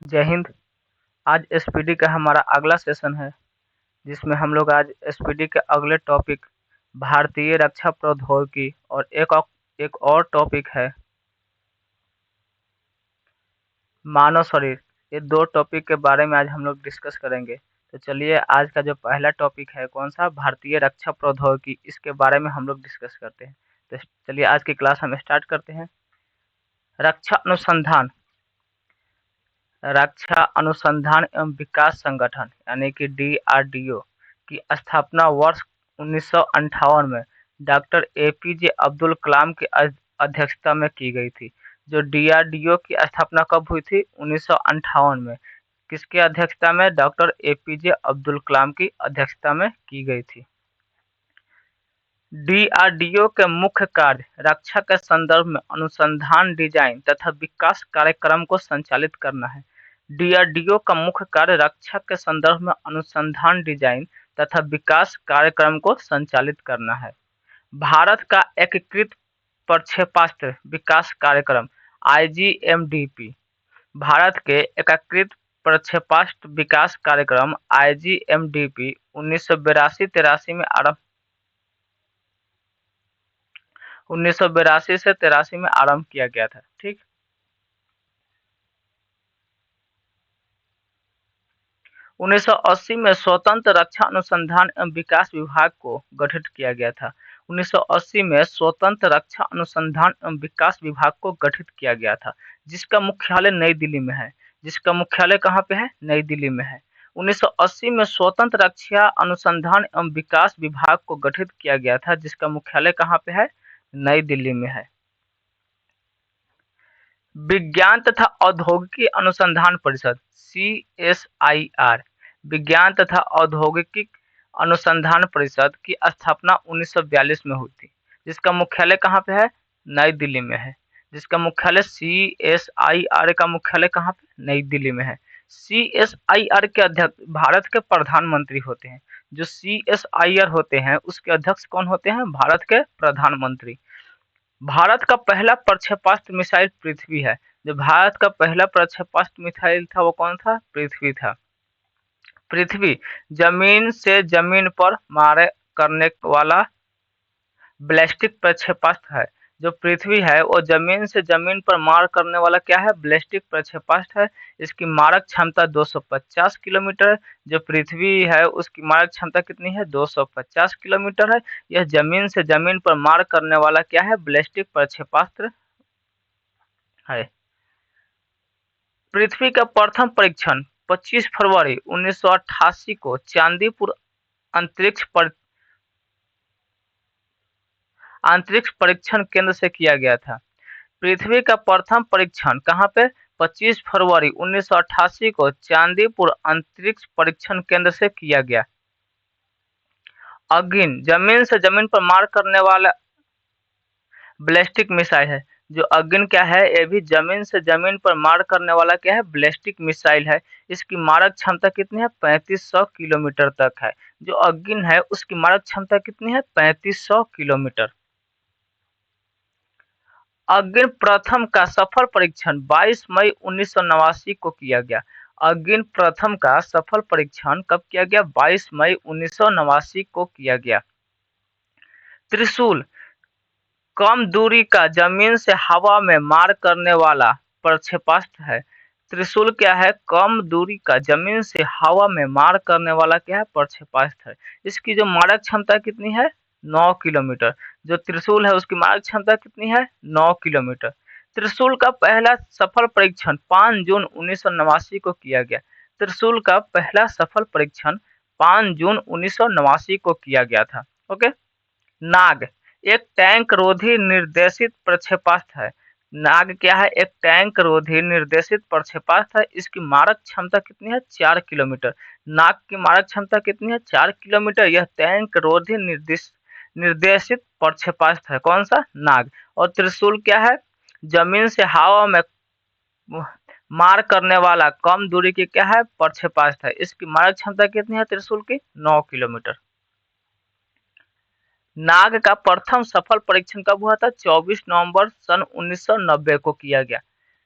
जय हिंद। आज एसपीडी का हमारा अगला सेशन है, जिसमें हम लोग आज एसपीडी के अगले टॉपिक भारतीय रक्षा प्रौद्योगिकी और एक और टॉपिक है मानव शरीर। ये दो टॉपिक के बारे में आज हम लोग डिस्कस करेंगे। तो चलिए, आज का जो पहला टॉपिक है कौन सा, भारतीय रक्षा प्रौद्योगिकी, इसके बारे में हम लोग डिस्कस करते हैं। तो चलिए, आज की क्लास हम स्टार्ट करते हैं। रक्षा अनुसंधान रक्षा अनुसंधान एवं विकास संगठन यानी कि डीआरडीओ की स्थापना वर्ष 1958 में डॉक्टर एपीजे अब्दुल कलाम की अध्यक्षता में की गई थी। जो डीआरडीओ की स्थापना कब हुई थी? 1958 में। किसकी अध्यक्षता में? डॉक्टर एपीजे अब्दुल कलाम की अध्यक्षता में की गई थी। डीआरडीओ के मुख्य कार्य रक्षा के संदर्भ में अनुसंधान, डिजाइन तथा विकास कार्यक्रम को संचालित करना है। डीआरडीओ का मुख्य कार्य रक्षा के संदर्भ में अनुसंधान, डिजाइन तथा विकास कार्यक्रम को संचालित करना है। भारत का एकीकृत प्रक्षेपास्त्र विकास कार्यक्रम आईजीएमडीपी भारत के एकीकृत प्रक्षेपास्त्र विकास कार्यक्रम आईजीएमडीपी 1982-83 में आरंभ 1982 से 83 में आरंभ किया गया था। ठीक। 1980 में स्वतंत्र रक्षा अनुसंधान एवं विकास विभाग को गठित किया गया था। 1980 में स्वतंत्र रक्षा अनुसंधान एवं विकास विभाग को गठित किया गया था, जिसका मुख्यालय नई दिल्ली में है। जिसका मुख्यालय कहाँ पे है? नई दिल्ली में है। 1980 में स्वतंत्र रक्षा अनुसंधान एवं विकास विभाग को गठित किया गया था, जिसका मुख्यालय कहाँ पे है? नई दिल्ली में है। विज्ञान तथा औद्योगिकी अनुसंधान परिषद CSIR विज्ञान तथा औद्योगिकी अनुसंधान परिषद की स्थापना 1942 में हुई थी, जिसका मुख्यालय कहाँ पे है? नई दिल्ली में है। जिसका मुख्यालय CSIR का मुख्यालय कहाँ पे? नई दिल्ली में है। CSIR के अध्यक्ष भारत के प्रधानमंत्री होते हैं। जो CSIR होते हैं उसके अध्यक्ष कौन होते हैं? भारत के प्रधानमंत्री। भारत का पहला प्रक्षेपास्त्र मिसाइल पृथ्वी है। जो भारत का पहला प्रक्षेपास्त्र मिसाइल था वो कौन था? पृथ्वी था। पृथ्वी जमीन से जमीन पर मारे करने वाला बैलिस्टिक प्रक्षेपास्त्र है। जो पृथ्वी है वो जमीन से जमीन पर मार करने वाला क्या है? बैलिस्टिक प्रक्षेपास्त्र है। इसकी मारक क्षमता 250 किलोमीटर है। जो पृथ्वी है उसकी मारक क्षमता कितनी है? 250 किलोमीटर है। यह जमीन से जमीन पर मार करने वाला क्या है? बैलिस्टिक प्रक्षेपास्त्र है। पृथ्वी का प्रथम परीक्षण 25 फरवरी 1988 को चांदीपुर अंतरिक्ष परीक्षण केंद्र से किया गया था। पृथ्वी का प्रथम परीक्षण कहाँ पे? 25 फरवरी 1988 को चांदीपुर अंतरिक्ष परीक्षण केंद्र से किया गया। अगिन जमीन से जमीन पर मार करने वाला बैलिस्टिक मिसाइल है। जो अगिन क्या है? ये भी जमीन से जमीन पर मार करने वाला क्या है? बैलिस्टिक मिसाइल है। इसकी मारक क्षमता कितनी है? 3500 किलोमीटर तक है। जो अगिन है उसकी मारक क्षमता कितनी है? 3500 किलोमीटर। अगिन प्रथम का सफल परीक्षण 22 मई 1989 को किया गया। अगिन प्रथम का सफल परीक्षण कब किया गया? 22 मई 1989 को किया गया। त्रिशूल कम दूरी का जमीन से हवा में मार करने वाला प्रक्षेपास्त्र है। त्रिशूल क्या है? कम दूरी का जमीन से हवा में मार करने वाला क्या है? प्रक्षेपास्त्र है। इसकी जो मारक क्षमता कितनी है? 9 किलोमीटर। जो त्रिशूल है उसकी मारक क्षमता कितनी है? 9 किलोमीटर। त्रिशूल का पहला सफल परीक्षण 5 जून 1989 को किया गया। त्रिशूल का पहला सफल परीक्षण 5 जून 1989 को किया गया था। ओके। नाग एक टैंक रोधी निर्देशित प्रक्षेपास्त्र है। नाग क्या है? एक टैंक रोधी निर्देशित प्रक्षेपास्त्र है। इसकी मारक क्षमता कितनी है? 4 किलोमीटर। नाग की मारक क्षमता कितनी है? 4 किलोमीटर। यह टैंक रोधी निर्देशित प्रक्षेपास्त्र है। कौन सा? नाग। और त्रिशूल क्या है? जमीन से हवा में मार करने वाला कम दूरी की क्या है? प्रक्षेपास्त्र है। इसकी मारक क्षमता कितनी है त्रिशूल की? 9 किलोमीटर। नाग का प्रथम सफल परीक्षण कब हुआ था? 24 नवंबर सन 1990 को किया गया।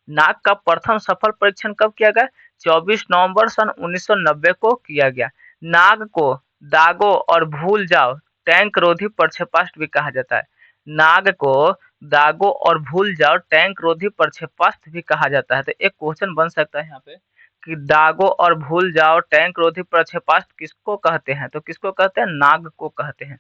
नाक का प्रथम सफल परीक्षण कब किया गया? 24 नवंबर सन 1990 को किया गया। नाग को दागो और भूल जाओ टैंक रोधी प्रक्षेपास्त्र भी कहा जाता है। नाग को दागो और भूल जाओ टैंक रोधी प्रक्षेपास्त्र भी कहा जाता है। तो एक क्वेश्चन बन सकता है यहाँ पे कि दागो और भूल जाओ टैंक रोधी प्रक्षेपास्त्र किसको कहते हैं? तो किसको कहते हैं? नाग को कहते हैं।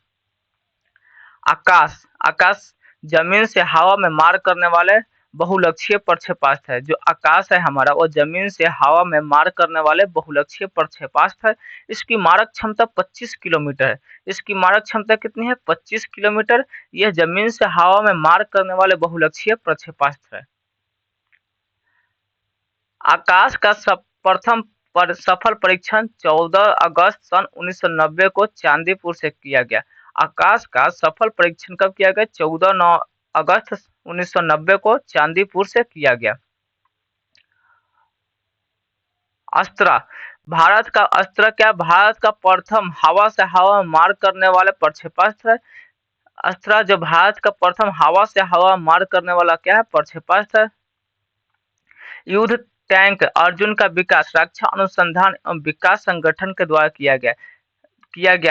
आकाश आकाश जमीन से हवा में मार करने वाले बहुलक्षीय प्रक्षेपास्त्र है। जो आकाश है हमारा वो जमीन से हवा में मार करने वाले बहुलक्षीय प्रक्षेपास्त्र है। इसकी मारक क्षमता 25 किलोमीटर है। इसकी मारक क्षमता कितनी है? 25 किलोमीटर। यह जमीन से हवा में मार करने वाले बहुलक्षीय प्रक्षेपास्त्र है। आकाश का प्रथम सफल परीक्षण 14 अगस्त सन 1990 को चांदीपुर से किया गया। आकाश का सफल परीक्षण कब किया गया? 14 अगस्त 1990 को चांदीपुर से किया गया। अस्त्रा भारत का अस्त्रा क्या? भारत का प्रथम हवा से हवा में मार करने वाले प्रक्षेपास्त्र है। अस्त्रा जो भारत का प्रथम हवा से हवा मार करने वाला क्या है? प्रक्षेपास्त्र है। युद्ध टैंक अर्जुन का विकास रक्षा अनुसंधान एवं विकास संगठन के द्वारा किया गया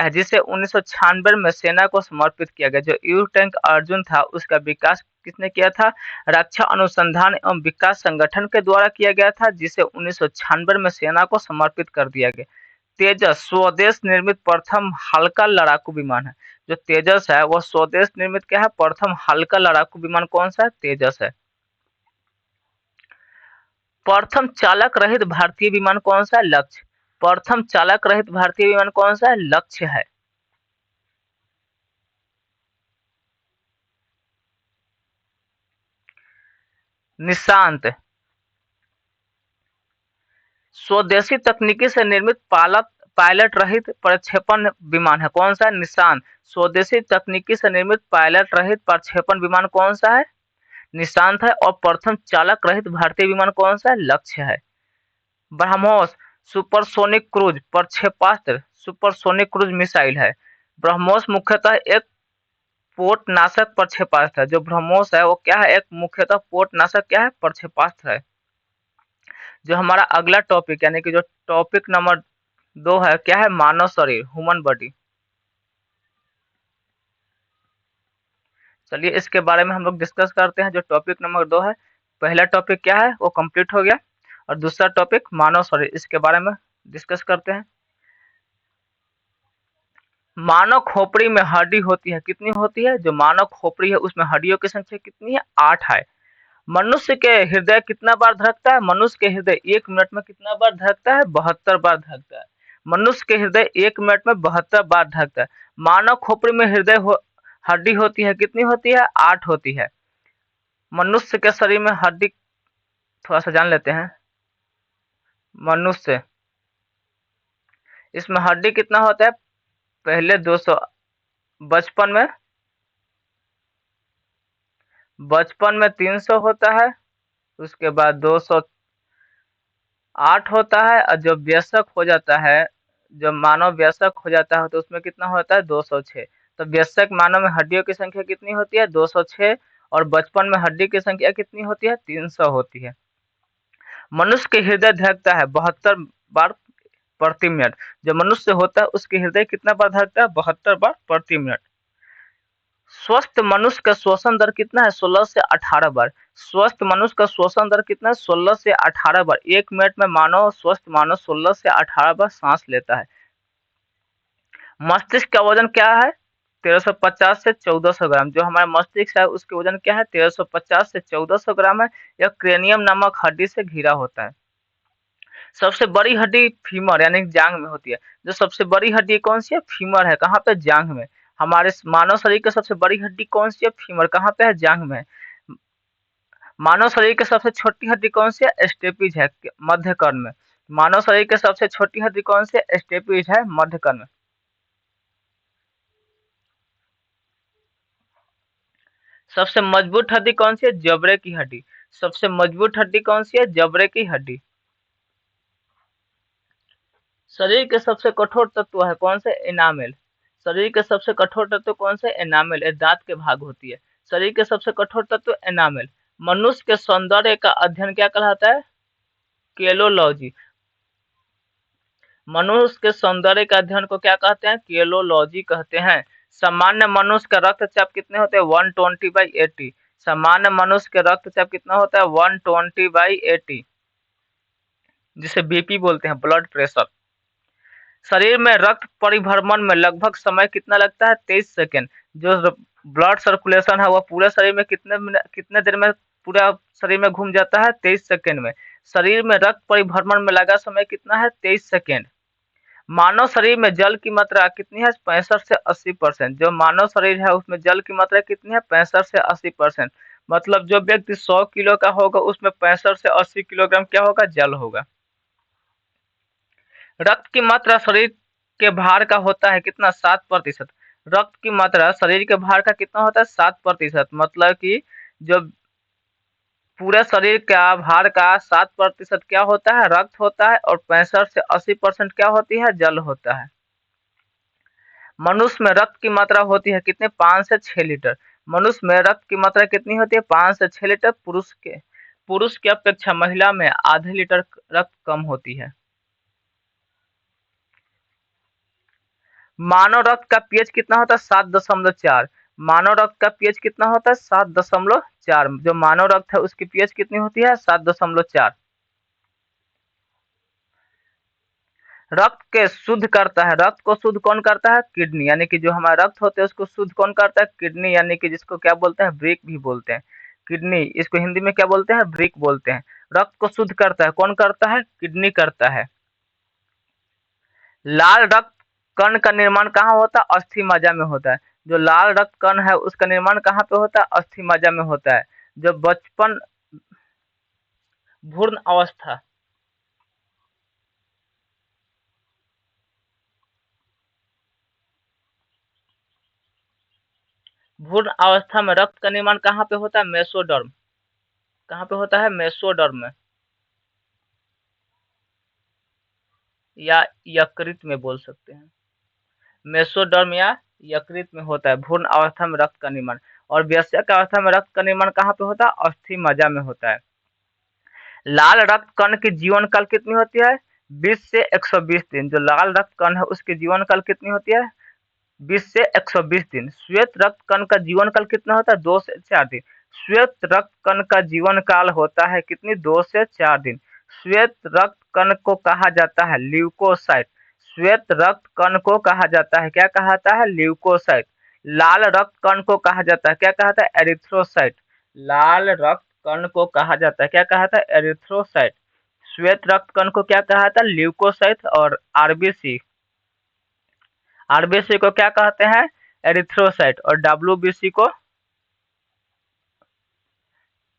है, जिसे 1996 में सेना को समर्पित किया गया। जो युद्ध टैंक अर्जुन था उसका विकास किसने किया था? रक्षा अनुसंधान एवं विकास संगठन के द्वारा किया गया था, जिसे 1996 में सेना को समर्पित कर दिया गया। तेजस स्वदेश निर्मित प्रथम हल्का लड़ाकू विमान है। जो तेजस है वो स्वदेश निर्मित क्या है? प्रथम हल्का लड़ाकू विमान कौन सा है? तेजस है। प्रथम चालक रहित भारतीय विमान कौन सा है? लक्ष्य। प्रथम चालक रहित भारतीय विमान कौन सा है? लक्ष्य है। निशांत स्वदेशी तकनीकी से निर्मित पायलट रहित प्रक्षेपण विमान है। कौन सा है? निशांत स्वदेशी तकनीकी से निर्मित पायलट रहित प्रक्षेपण विमान कौन सा है? निशांत है। और प्रथम चालक रहित भारतीय विमान कौन सा है? लक्ष्य है। ब्रह्मोस सुपरसोनिक क्रूज प्रक्षेपास्त्र सुपरसोनिक क्रूज मिसाइल है। ब्रह्मोस मुख्यतः एक पोतनाशक प्रक्षेपास्त्र है। जो ब्रह्मोस है वो क्या है? एक मुख्यतः पोतनाशक क्या है? प्रक्षेपास्त्र है। जो हमारा अगला टॉपिक यानी कि जो टॉपिक नंबर 2 है क्या है? मानव शरीर ह्यूमन बॉडी। चलिए इसके बारे में हम लोग डिस्कस करते हैं। जो टॉपिक नंबर 2 है, पहला टॉपिक क्या है वो कंप्लीट हो गया और दूसरा टॉपिक मानव शरीर, इसके बारे में डिस्कस करते हैं। मानव खोपड़ी में हड्डी होती है, कितनी होती है? जो मानव खोपड़ी है उसमें हड्डियों की संख्या कितनी है? 8 है। मनुष्य के हृदय कितना बार धड़कता है? मनुष्य के हृदय 1 मिनट में कितना बार धड़कता है? 72 बार धड़कता है। मनुष्य के हृदय 1 मिनट में 72 बार धड़कता है। मानव खोपड़ी में हड्डी होती है, कितनी होती है? 8 होती है। मनुष्य के शरीर में हड्डी थोड़ा सा जान लेते हैं। मनुष्य इसमें हड्डी कितना होता है? पहले 200 बचपन में 300 होता है, उसके बाद 208 होता है और जब वयस्क हो जाता है, जब मानव वयस्क हो जाता है तो उसमें कितना होता है? 206। तो वयस्क मानव में हड्डियों की संख्या कितनी होती है? 206। और बचपन में हड्डी की संख्या कितनी होती है? 300 होती है। मनुष्य के हृदय धड़कता है 72 बार प्रति मिनट। जो मनुष्य होता है उसके हृदय कितना बार धड़कता है? 72 बार प्रति मिनट। स्वस्थ मनुष्य का श्वसन दर कितना है? 16 से 18 बार। स्वस्थ मनुष्य का श्वसन दर कितना है? 16 से 18 बार। 1 मिनट में स्वस्थ मानव 16 से 18 बार सांस लेता है। मस्तिष्क का वजन क्या है? 1350 से 1400 ग्राम। जो हमारा मस्तिष्क है उसके वजन क्या है? 1350 से 1400 ग्राम है। यह क्रेनियम नामक हड्डी से घिरा होता है। सबसे बड़ी हड्डी फीमर यानी जांघ में होती है। जो सबसे बड़ी हड्डी कौन सी है? फीमर है। कहाँ पे? जांघ में। हमारे मानव शरीर की सबसे बड़ी हड्डी कौन सी है? फीमर। कहाँ पे है? जांघ में। मानव शरीर की सबसे छोटी हड्डी कौन सी है? स्टेपिज है, मध्य कर्ण में। मानव शरीर की सबसे छोटी हड्डी कौन सी है? स्टेपिज है, मध्य कर्ण में। सबसे मजबूत हड्डी कौन सी है? जबड़े की हड्डी। सबसे मजबूत हड्डी कौन सी है? जबड़े की हड्डी। शरीर के सबसे कठोर तत्व है कौन से? एनामेल। शरीर के सबसे कठोर तत्व कौन से? एनामेल। दांत के भाग होती है। शरीर के सबसे कठोर तत्व एनामेल। मनुष्य के सौंदर्य का अध्ययन क्या कहलाता है? केलोलॉजी। मनुष्य के सौंदर्य के अध्ययन को क्या कहते हैं? केलोलॉजी कहते हैं। सामान्य मनुष्य का रक्तचाप कितने होते हैं? 120/80। सामान्य मनुष्य के रक्तचाप कितना होता है? 120/80, जिसे बीपी बोलते हैं, ब्लड प्रेशर। शरीर में रक्त परिभ्रमण में लगभग समय कितना लगता है? 23 सेकेंड। जो ब्लड सर्कुलेशन है वह पूरे शरीर में कितने देर में पूरा शरीर में घूम जाता है? 23 सेकेंड में। शरीर में रक्त परिभ्रमण में लगा समय कितना है? 23 सेकेंड। मानव शरीर में जल की मात्रा कितनी है? 65 से 80%। जो मानव शरीर है उसमें जल की मात्रा कितनी है? 65 से 80%। मतलब जो व्यक्ति 100 किलो का होगा उसमें 65 से 80 किलोग्राम क्या होगा? जल होगा। रक्त की मात्रा शरीर के भार का होता है कितना? 7%। रक्त की मात्रा शरीर के भार का कितना होता है? 7%। मतलब कि जो पूरे शरीर का भार का 7% क्या होता है? रक्त होता है, और 65 से 80% क्या होती है? जल होता है। मनुष्य में रक्त की मात्रा होती है कितने? 5 से 6 लीटर। मनुष्य में रक्त की मात्रा कितनी होती है? 5 से 6 लीटर। पुरुष की अपेक्षा महिला में आधे लीटर रक्त कम होती है। मानव रक्त का पीएच कितना होता है? 7.4। मानव रक्त का पीएच कितना होता है? 7.4। जो मानव रक्त है उसकी पीएच कितनी होती है? 7.4। रक्त के शुद्ध करता है, रक्त को शुद्ध कौन करता है? किडनी। यानी कि जो हमारा रक्त होते हैं उसको शुद्ध कौन करता है? किडनी। यानी कि जिसको क्या बोलते हैं? ब्रेक भी बोलते हैं। किडनी, इसको हिंदी में क्या बोलते हैं? ब्रेक बोलते हैं। रक्त को शुद्ध करता है कौन करता है? किडनी करता है। लाल रक्त कण का निर्माण कहाँ होता है? अस्थि मज्जा में होता है। जो लाल रक्त कण है उसका निर्माण कहाँ पे होता है? अस्थि मज्जा में होता है। जो बचपन भ्रूण अवस्था भ्रूण अवस्था में रक्त का निर्माण कहाँ पे होता है? मेसोडर्म। कहाँ पे होता है? मेसोडर्म में, या यकृत में बोल सकते हैं। मेसोडर्म या यकृत में होता है भ्रूण अवस्था में रक्त का निर्माण। और वयस्क अवस्था में रक्त का निर्माण कहाँ पे होता है? अस्थि मज्जा में होता है। लाल रक्त कण की जीवन काल कितनी होती है? 20 से 120 दिन। जो लाल रक्त कण है उसकी जीवन काल कितनी होती है? 20 से 120 दिन। श्वेत रक्त कण का जीवन काल कितना होता है? 2 से 4 दिन। श्वेत रक्त कण का जीवन काल होता है कितनी? 2 से 4 दिन। श्वेत रक्त कण को कहा जाता है ल्यूकोसाइट। श्वेत रक्त कण को कहा जाता है, क्या कहता है? ल्यूकोसाइट। लाल रक्त कण को कहा जाता है, क्या कहता है? एरिथ्रोसाइट। लाल रक्त कण को कहा जाता है, क्या कहता है? एरिथ्रोसाइट। श्वेत रक्त कण को क्या कहा था? ल्यूकोसाइट। और आरबीसी, आरबीसी को क्या कहते हैं? एरिथ्रोसाइट। और डब्ल्यूबीसी को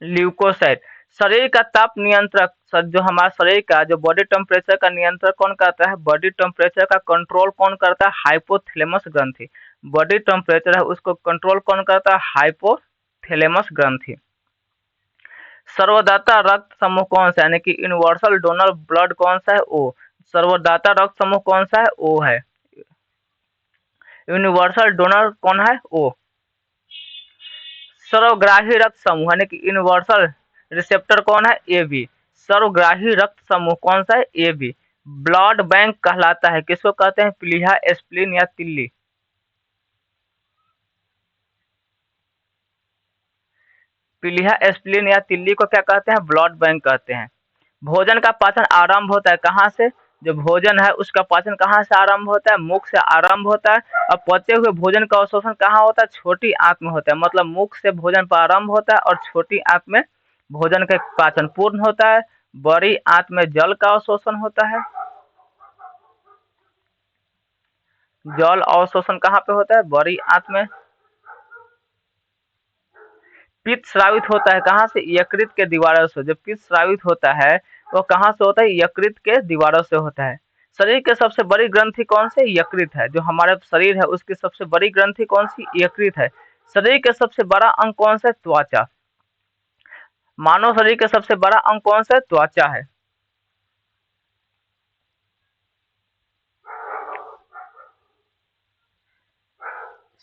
ल्यूकोसाइट। शरीर का ताप नियंत्रक, जो हमारा शरीर का जो बॉडी टेम्परेचर का नियंत्रण कौन करता है? बॉडी टेम्परेचर का कंट्रोल कौन करता है? हाइपोथैलेमस ग्रंथि। बॉडी टेम्परेचर है उसको कंट्रोल कौन करता है? हाइपोथैलेमस ग्रंथि। सर्वदाता रक्त समूह कौन सा है? यानी कि यूनिवर्सल डोनर ब्लड कौन सा है? ओ। सर्वदाता रक्त समूह कौन सा है? ओ है। यूनिवर्सल डोनर कौन है? ओ। सर्वग्राही रक्त समूह यानी कि यूनिवर्सल रिसेप्टर कौन है? A B. सर्वग्राही रक्त समूह कौन सा है? A B. ब्लड बैंक कहलाता है किसको कहते हैं? प्लीहा, स्प्लीन या तिल्ली। प्लीहा, स्प्लीन या तिल्ली को क्या कहते हैं? ब्लड बैंक कहते हैं। भोजन का पाचन आरंभ होता है कहाँ से? जो भोजन है उसका पाचन कहाँ से आरंभ होता है? मुख से आरंभ होता है। और पचे हुए भोजन का अवशोषण कहाँ होता है? छोटी आंत में होता है। मतलब मुख से भोजन प्रारंभ होता है और छोटी आंत में भोजन का पाचन पूर्ण होता है। बड़ी आंत में जल का अवशोषण होता है। जल अवशोषण कहाँ पे होता है? बड़ी आंत में। पित्त स्रावित होता है कहाँ से? यकृत के दीवारों से। जो पित्त स्रावित होता है वो कहाँ से होता है? यकृत के दीवारों से होता है। शरीर के सबसे बड़ी ग्रंथि कौन सी? यकृत है। जो हमारा शरीर है उसकी सबसे बड़ी ग्रंथि कौन सी? यकृत है। शरीर के सबसे बड़ा अंग कौन सा है? त्वचा। मानव शरीर के सबसे बड़ा अंग कौन सा है? त्वचा है।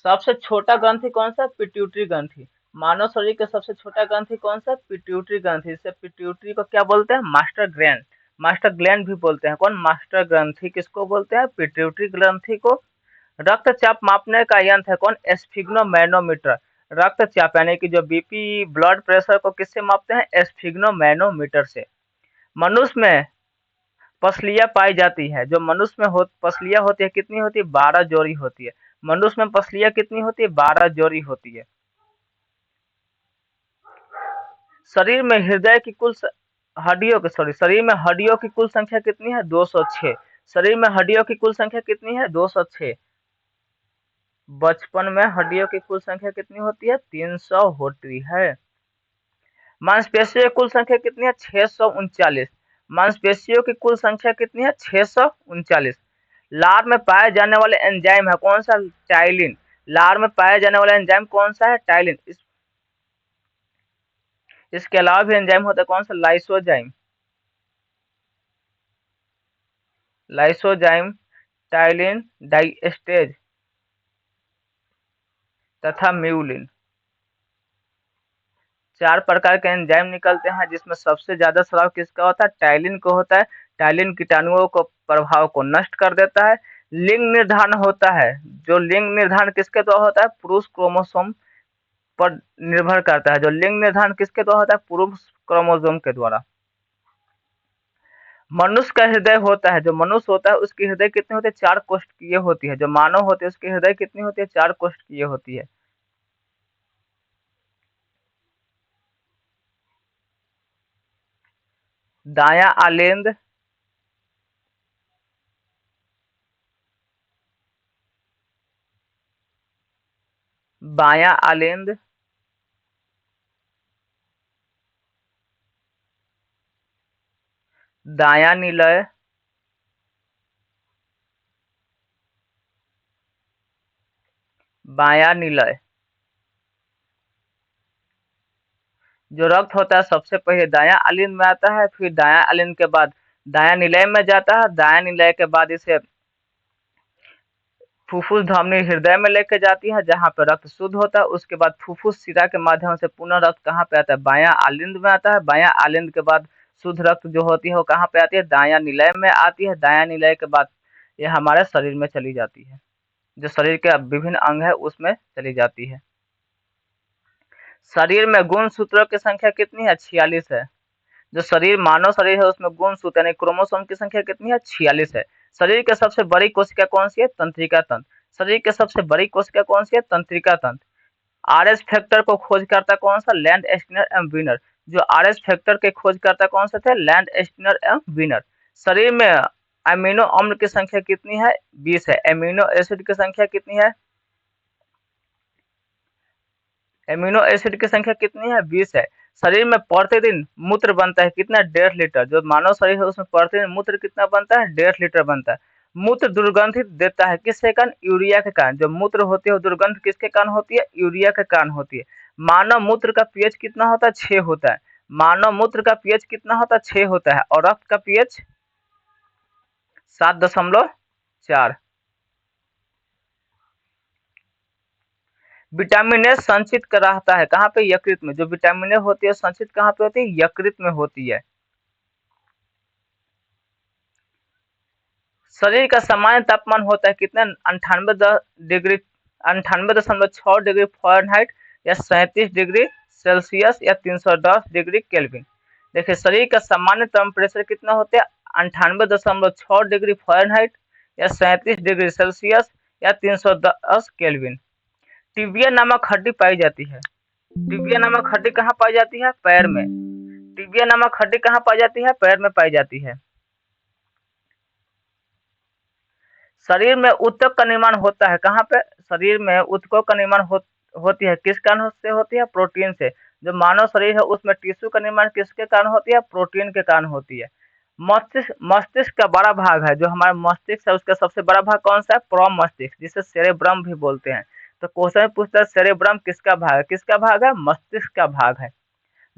सबसे छोटा ग्रंथि कौन सा? पिट्यूटरी ग्रंथि। मानव शरीर का सबसे छोटा ग्रंथि कौन सा? पिट्यूटरी ग्रंथि। इसे पिट्यूटरी को क्या बोलते हैं? Master gland. मास्टर ग्लैंड भी बोलते हैं। कौन? मास्टर ग्रंथि किसको बोलते हैं? पिट्यूटरी ग्रंथि को। रक्तचाप मापने का यंत्र है कौन? एस्फिग्नोमैनोमीटर। रक्तचाप यानी कि जो बीपी ब्लड प्रेशर को किससे मापते हैं? एस्फिग्नोमैनोमीटर से। मनुष्य में पसलियां पाई जाती है। जो मनुष्य में पसलियां होती है कितनी होती है? 12 जोड़ी होती है। मनुष्य में पसलियां कितनी होती है? 12 जोड़ी होती है। शरीर में हृदय की कुल शरीर में हड्डियों की कुल संख्या कितनी है? 206। शरीर में हड्डियों की कुल संख्या कितनी है? 206। बचपन में हड्डियों की कुल संख्या कितनी होती है? 300 होती है। मांसपेशियों की कुल संख्या कितनी है? 639। मांसपेशियों की कुल संख्या कितनी है? 639। लार में पाए जाने वाले एंजाइम है कौन सा? टाइलिन। लार में पाया जाने वाला एंजाइम कौन सा है? टाइलिन। इसके अलावा भी एंजाइम होता है कौन सा? लाइसोजाइम। लाइसोजाइम, टाइलिन, डाइएस्टेज तथा म्यूलिन। 4 प्रकार के एंजाइम निकलते हैं जिसमें सबसे ज्यादा स्राव किसका होता है? टाइलिन को होता है। टाइलिन कीटाणुओं को प्रभाव को नष्ट कर देता है। लिंग निर्धारण होता है। जो लिंग निर्धारण किसके द्वारा होता है? पुरुष क्रोमोसोम पर निर्भर करता है। जो लिंग निर्धारण किसके द्वारा होता है? पुरुष क्रोमोसोम के द्वारा। मनुष्य का हृदय होता है, जो मनुष्य होता है उसकी हृदय कितनी होती है? 4 कोशिकीय होती है। जो मानव होते हैं उसकी हृदय कितनी होती है? 4 कोशिकीय होती है। दायां आलेंद, बायां आलेंद, दायां निलय, बायां निलय। जो रक्त होता है सबसे पहले दायां आलिंद में आता है, फिर दायां आलिंद के बाद दायां निलय में जाता है। दायां निलय के बाद इसे फुफ्फुस धमनी हृदय में लेके जाती है जहाँ पे रक्त शुद्ध होता है। उसके बाद फुफ्फुस शिरा के माध्यम से पुनः रक्त कहाँ पे आता है? बायां आलिंद में आता है। बायां आलिंद के बाद शुद्ध रक्त जो होती है वो कहाँ पे आती है? दायां निलय में आती है। दायां निलय के बाद ये हमारे शरीर में चली जाती है। जो शरीर के विभिन्न अंग है उसमें चली जाती है। शरीर में गुणसूत्रों की संख्या कितनी है? 46 है। जो शरीर मानव शरीर है उसमें गुणसूत्र यानी क्रोमोसोम की संख्या कितनी है? 46 है। शरीर की सबसे बड़ी कोशिका कौन सी है? तंत्रिका तंत्र। शरीर की सबसे बड़ी कोशिका कौन सी है? तंत्रिका तंत्र। आरएस फैक्टर को खोज करता कौन सा? लैंड स्टीनर एवं विनर। जो आरएस फैक्टर के खोज करता कौन से थे? लैंड स्टीनर एवं विनर। शरीर में अमीनो अम्ल की संख्या कितनी है? 20 है। अमीनो एसिड की संख्या कितनी है? एमिनो एसिड की संख्या कितनी है? 20 है। शरीर में प्रतिदिन मूत्र बनता है कितना? 1.5 लीटर। जो मानव शरीर है उसमें प्रतिदिन मूत्र कितना बनता है? 1.5 लीटर बनता है। मूत्र दुर्गंधित देता है किसके कारण? यूरिया के कारण। जो मूत्र होती है वो दुर्गंध किसके कारण होती है? यूरिया के कारण होती है। मानव मूत्र का पीएच कितना होता है? 6 होता है। मानव मूत्र का पीएच कितना होता है? 6 होता है। और रक्त का पीएच 7.4। विटामिन ए संचित कर रहता है कहाँ पे? यकृत में। जो विटामिन ए होती है संचित कहाँ पे होती है? यकृत में होती है। शरीर का सामान्य तापमान होता है कितना? 98 डिग्री, 98.6 डिग्री फ़ारेनहाइट या 37 डिग्री सेल्सियस या 310 डिग्री केल्विन। देखिए शरीर का सामान्य टेम्परेचर कितना होता है? 98.6 डिग्री फ़ारेनहाइट या 37 डिग्री सेल्सियस या 310 केल्विन। टिबिया नामक हड्डी पाई जाती है। टिबिया नामक हड्डी कहाँ पाई जाती है? पैर में। टिबिया नामक हड्डी कहाँ पाई जाती है? पैर में पाई जाती है। शरीर में ऊतक का निर्माण होता है कहाँ पे? शरीर में ऊतकों का निर्माण होती है किस कारण से होती है? प्रोटीन से। जो मानव शरीर है उसमें टिश्यू का निर्माण किसके कारण होती है? प्रोटीन के कारण होती है। मस्तिष्क मस्तिष्क का बड़ा भाग है। जो हमारा मस्तिष्क है उसका सबसे बड़ा भाग कौन सा है? प्रॉम मस्तिष्क, जिसे सेरेब्रम भी बोलते हैं। तो क्वेश्चन पूछता है सेरेब्रम किसका भाग है? किसका भाग है? मस्तिष्क का भाग है।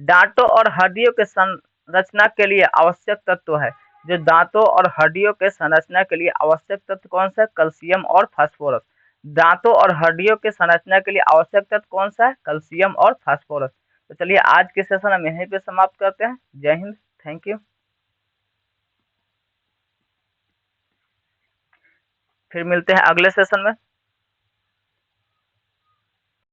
दांतों और हड्डियों के संरचना के लिए आवश्यक तत्व है। जो दांतों और हड्डियों के संरचना के लिए आवश्यक तत्व कौन सा है? कैल्शियम और फास्फोरस। दांतों और हड्डियों के संरचना के लिए आवश्यक तत्व कौन सा है? कैल्शियम और फास्फोरस। तो चलिए आज के सेशन हम यहीं पे समाप्त करते हैं। जय हिंद। Thank you. फिर मिलते हैं अगले सेशन में।